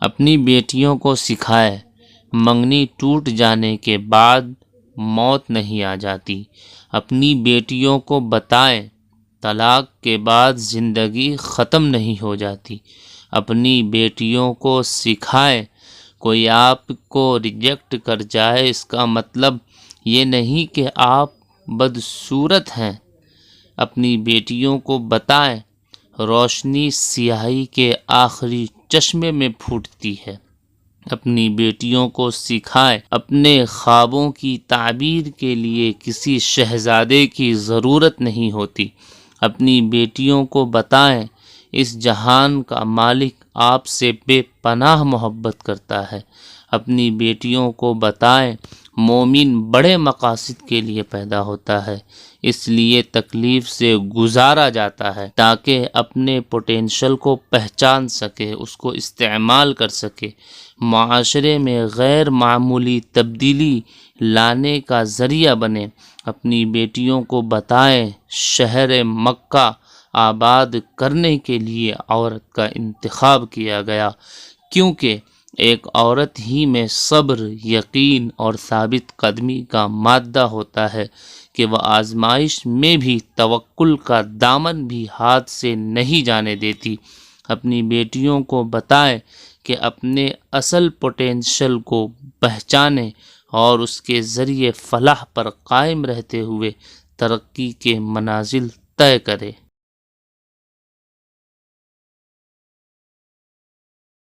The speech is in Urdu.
اپنی بیٹیوں کو سکھائے منگنی ٹوٹ جانے کے بعد موت نہیں آ جاتی۔ اپنی بیٹیوں کو بتائیں طلاق کے بعد زندگی ختم نہیں ہو جاتی۔ اپنی بیٹیوں کو سکھائیں کوئی آپ کو ریجیکٹ کر جائے اس کا مطلب یہ نہیں کہ آپ بدصورت ہیں۔ اپنی بیٹیوں کو بتائیں روشنی سیاہی کے آخری چشمے میں پھوٹتی ہے۔ اپنی بیٹیوں کو سکھائیں اپنے خوابوں کی تعبیر کے لیے کسی شہزادے کی ضرورت نہیں ہوتی۔ اپنی بیٹیوں کو بتائیں اس جہان کا مالک آپ سے بے پناہ محبت کرتا ہے۔ اپنی بیٹیوں کو بتائیں مومن بڑے مقاصد کے لیے پیدا ہوتا ہے، اس لیے تکلیف سے گزارا جاتا ہے تاکہ اپنے پوٹینشل کو پہچان سکے، اس کو استعمال کر سکے، معاشرے میں غیر معمولی تبدیلی لانے کا ذریعہ بنے۔ اپنی بیٹیوں کو بتائیں شہر مکہ آباد کرنے کے لیے عورت کا انتخاب کیا گیا، کیونکہ ایک عورت ہی میں صبر، یقین اور ثابت قدمی کا مادہ ہوتا ہے کہ وہ آزمائش میں بھی توکل کا دامن بھی ہاتھ سے نہیں جانے دیتی۔ اپنی بیٹیوں کو بتائیں کہ اپنے اصل پوٹینشل کو پہچانیں اور اس کے ذریعے فلاح پر قائم رہتے ہوئے ترقی کے منازل طے کرے۔